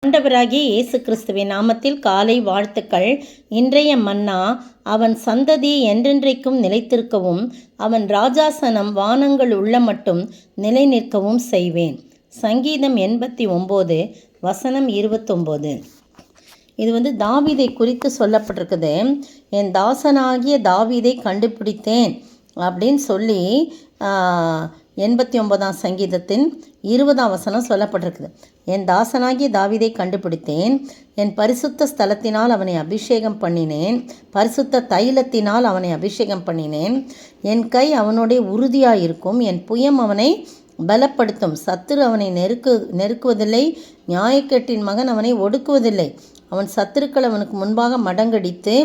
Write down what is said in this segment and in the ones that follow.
ஆண்டவராகிய இயேசு கிறிஸ்துவின் நாமத்தில் காலை வாழ்த்துக்கள். இன்றைய மன்னா, அவன் சந்ததி என்றென்றைக்கும் நிலைத்திருக்கவும் அவன் ராஜாசனம் வானங்கள் உள்ள மட்டும் நிலை நிற்கவும் செய்வேன். சங்கீதம் 89 வசனம் 29. இது தாவீதை குறித்து சொல்லப்பட்டிருக்குது. என் தாசனாகிய தாவீதை கண்டுபிடித்தேன் அப்படின்னு சொல்லி 89ஆம் சங்கீதத்தின் 20ஆம் வசனம் சொல்லப்பட்டிருக்குது. என் தாசனாகிய தாவீதை கண்டுபிடித்தேன், என் பரிசுத்த ஸ்தலத்தினால் அவனை அபிஷேகம் பண்ணினேன், பரிசுத்த தைலத்தினால் அவனை அபிஷேகம் பண்ணினேன். என் கை அவனுடைய உறுதியாயிருக்கும், என் புயம் அவனை பலப்படுத்தும். சத்துரு அவனை நெருக்குவதில்லை, நியாயக்கேட்டின் மகன் அவனை ஒடுக்குவதில்லை. அவன் சத்துருக்கள் அவனுக்கு முன்பாக மடங்கடித்து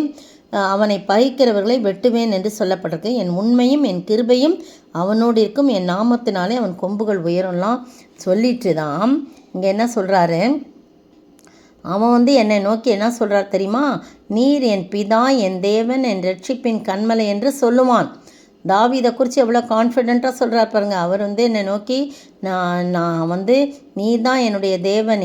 அவனை பகைக்கிறவர்களை வெட்டுவேன் என்று சொல்லப்பட்டிருக்கு. என் உண்மையும் என் கிருபையும் அவனோடு இருக்கும், என் நாமத்தினாலே அவன் கொம்புகள் உயரலாம் சொல்லிட்டு தான் இங்கே என்ன சொல்கிறாரு. அவன் என்னை நோக்கி என்ன சொல்கிறார் தெரியுமா? நீர் என் பிதா, என் தேவன், என் ரட்சிப்பின் கண்மலை என்று சொல்லுவான். தாவீதை குறித்து எவ்வளோ கான்ஃபிடெண்ட்டாக சொல்கிறார் பாருங்க. அவர் என்னை நோக்கி நான் நீர் தான் என்னுடைய தேவன்,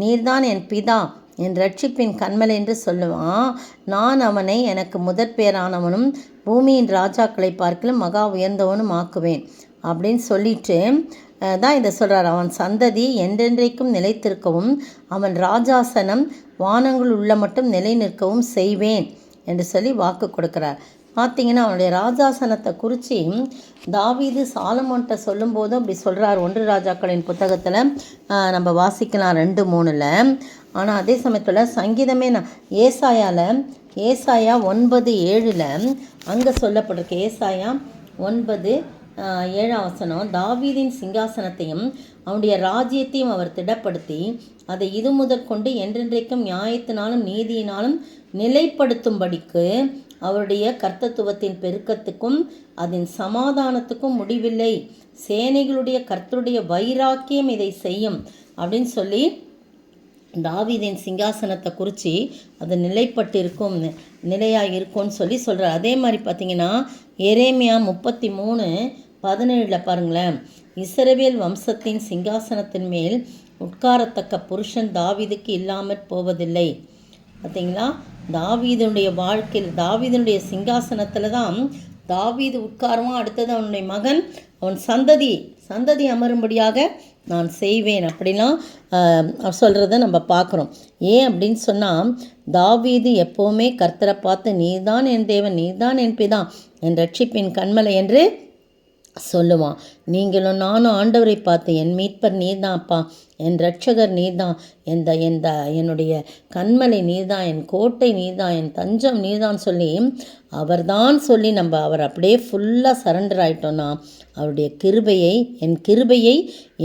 நீர்தான் என் பிதா, என் ரட்சிப்பின் கண்மலை என்று சொல்லுவான். நான் அவனை எனக்கு முதற் பேரானவனும் பூமியின் ராஜாக்களை பார்க்கலும் மகா உயர்ந்தவனும் ஆக்குவேன் அப்படின்னு சொல்லிட்டு தான் இதை சொல்கிறார். அவன் சந்ததி என்றென்றைக்கும் நிலைத்திருக்கவும் அவன் ராஜாசனம் வானங்கள் உள்ள மட்டும் நிலை நிற்கவும் செய்வேன் என்று சொல்லி வாக்கு கொடுக்குறார். பார்த்திங்கன்னா அவனுடைய ராஜாசனத்தை குறித்து தாவீது சாலமோன்கிட்ட சொல்லும்போதும் அப்படி சொல்கிறார். 1 ராஜாக்களின் புத்தகத்தில் நம்ம வாசிக்கலாம் 2:3. ஆனால் அதே சமயத்தில் சங்கீதமே ஏசாயா 9:7 அங்கே சொல்லப்பட்டிருக்கு. ஏசாயா 9:7 வசனம், தாவீதின் சிங்காசனத்தையும் அவனுடைய ராஜ்யத்தையும் அவர் திடப்படுத்தி அதை இது முதற்கொண்டு என்றென்றைக்கும் நியாயத்தினாலும் நீதியினாலும் நிலைப்படுத்தும்படிக்கு அவருடைய கர்த்தத்துவத்தின் பெருக்கத்துக்கும் அதன் சமாதானத்துக்கும் முடிவில்லை. சேனைகளுடைய கர்த்தருடைய வைராக்கியம் இதை செய்யும் அப்படின்னு சொல்லி தாவீதின் சிங்காசனத்தை குறித்து அது நிலைப்பட்டிருக்கும், நிலையாக இருக்கும்னு சொல்லி சொல்கிறார். அதே மாதிரி பார்த்திங்கன்னா எரேமியா 33:17 பாருங்களேன். இஸ்ரவேல் வம்சத்தின் சிங்காசனத்தின் மேல் உட்காரத்தக்க புருஷன் தாவீதுக்கு இல்லாமற் போவதில்லை. பார்த்திங்களா, தாவீதுடைய வாழ்க்கையில் தாவீதுடைய சிங்காசனத்தில் தான் தாவீது உட்காருவான். அடுத்தது அவனுடைய மகன், அவன் சந்ததி அமரும்படியாக நான் செய்வேன் அப்படிலாம் சொல்கிறத நம்ம பார்க்குறோம். ஏன் அப்படின்னு சொன்னால், தாவீது எப்போவுமே கர்த்தரை பார்த்து நீர்தான் என் தேவன், நீர்தான் என் பிதா, என் ரட்சிப்பின் கண்மலை என்று சொல்லுவான். நீங்களும் நானும் ஆண்டவரை பார்த்து என் மீட்பர் நீர்தான்ப்பா, என் ரட்சகர் நீர்தான், என்னுடைய கண்மலை நீர்தான், என் கோட்டை நீர்தான், என் தஞ்சம் நீர்தான் சொல்லி அவர்தான் சொல்லி நம்ம அவர் அப்படியே ஃபுல்லாக சரண்டர் ஆகிட்டோன்னா அவருடைய என் கிருபையை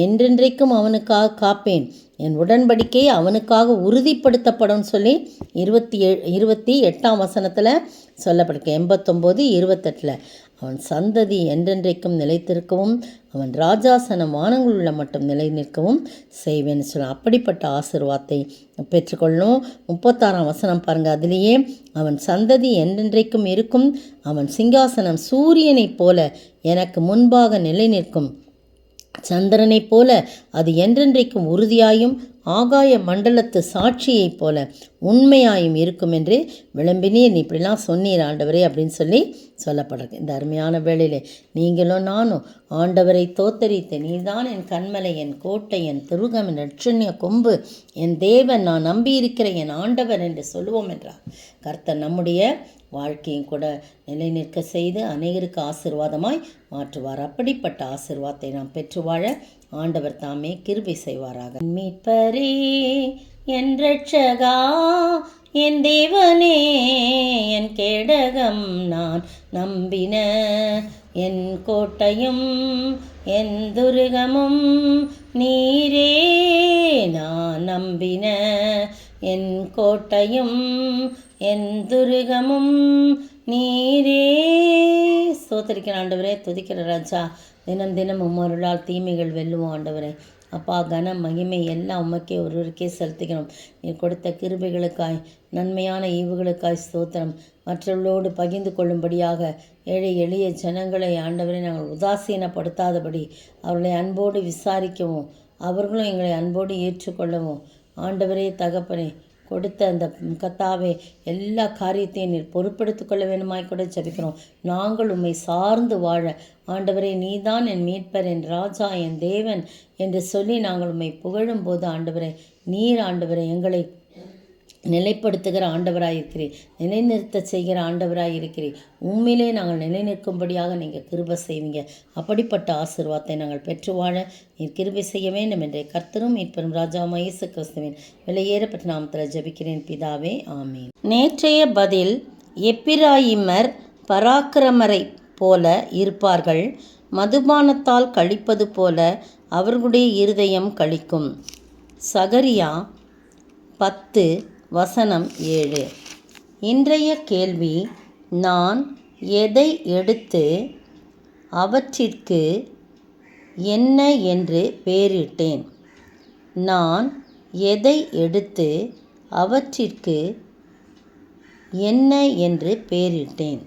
என்றென்றைக்கும் அவனுக்காக காப்பேன், என் உடன்படிக்கை அவனுக்காக உறுதிப்படுத்தப்படும் சொல்லி 28ஆம் வசனத்தில் சொல்லப்பட்டிருக்கு. 89:28 அவன் சந்ததி என்றென்றைக்கும் நிலைத்திருக்கவும் அவன் ராஜாசனம் வானங்கள் உள்ள மட்டும் நிலை நிற்கவும் செய்வேன்னு சொல்ல. அப்படிப்பட்ட ஆசீர்வாதத்தை பெற்றுக்கொள்ளணும். 36ஆம் வசனம் பாருங்கள். அதிலேயே அவன் சந்ததி என்றென்றைக்கும் இருக்கும், அவன் சிங்காசனம் சூரியனைப் போல எனக்கு முன்பாக நிலை நிற்கும், சந்திரனைப் போல அது என்றென்றைக்கும் உறுதியாயும் ஆகாய மண்டலத்து சாட்சியைப் போல உண்மையாயும் இருக்கும் என்று விளம்பினீர். நீ இப்படிலாம் சொன்னீர் ஆண்டவரே அப்படின்னு சொல்லி சொல்லப்படுறது. இந்த அருமையான வேளையிலே நீங்களும் நானும் ஆண்டவரை தோத்தரித்து நீதான் என் கண்மலை, என் கோட்டை, என் துருகம், என் ரட்சண்ய கொம்பு, என் தேவன், நான் நம்பியிருக்கிற என் ஆண்டவர் என்று சொல்லுவோம் என்றார். கர்த்தர் நம்முடைய வாழ்க்கையும் கூட நிலை நிற்க செய்து அநேகருக்கு ஆசீர்வாதமாய் மாற்றுவார். அப்படிப்பட்ட ஆசீர்வாதத்தை நாம் பெற்று வாழ ஆண்டவர் தாமே கிருபை செய்வாராக. மீட்பரே என் ரட்சகா, என் தேவனே என் கேடகம், நான் நம்பின என் கோட்டையும் என் துருகமும் நீரே, நான் நம்பின என் கோட்டையும் என் துருகமும் நீரே. ஸ்தோத்திரிக்கிற ஆண்டவரே, துதிக்கிற ராஜா, தினம் தினம் உம்மருளால் தீமைகள் வெல்லுவோம் ஆண்டவரே. அப்பா, கனம் மகிமை எல்லாம் உமக்கே ஒருவருக்கே செலுத்துகிறோம். நீ கொடுத்த கிருபைகளுக்காய், நன்மையான ஈவுகளுக்காய் ஸ்தோத்திரம். மற்றவர்களோடு பகிர்ந்து கொள்ளும்படியாக ஏழை எளிய ஜனங்களை ஆண்டவரை நாங்கள் உதாசீனப்படுத்தாதபடி அவர்களை அன்போடு விசாரிக்கவும் அவர்களும் எங்களை அன்போடு ஏற்றுக்கொள்ளவும் ஆண்டவரே தகப்பனே கொடுத்த அந்த கத்தாவே எல்லா காரியத்தையும் நீர் பொறுப்படுத்திக் கொள்ள வேணுமாய் கூட ஜெபிக்கிறோம். நாங்கள் உம்மை சார்ந்து வாழ ஆண்டவரே நீதான் என் மீட்பர், என் ராஜா, என் தேவன் என்று சொல்லி நாங்கள் உம்மை புகழும்போது ஆண்டவரே நீர் ஆண்டவரே எங்களை நிலைப்படுத்துகிற ஆண்டவராயிருக்கிறீர், நிலைநிறுத்த செய்கிற ஆண்டவராயிருக்கிறீர். உண்மையிலே நாங்கள் நிலைநிற்கும்படியாக நீங்கள் கிருபை செய்வீங்க. அப்படிப்பட்ட ஆசீர்வாதத்தை நாங்கள் பெற்று வாழ நீர் கிருபை செய்ய வேண்டும் என்ற கர்த்தரும் மீட்பரும் ராஜாவாகிய இயேசு கிறிஸ்துவின் விலையேறப்பட்ட நாமத்தில் ஜெபிக்கிறேன் பிதாவே, ஆமீன். நேற்றைய பதில்: எப்பிராயிமர் பராக்கிரமரை போல இருப்பார்கள், மதுபானத்தால் கழிப்பது போல அவர்களுடைய இருதயம் கழிக்கும். சகரியா 10:7. இன்றைய கேள்வி: நான் எதை எடுத்து அவற்றிற்கு என்ன என்று பெயரிட்டேன்? நான் எதை எடுத்து அவற்றிற்கு என்ன என்று பெயரிட்டேன்?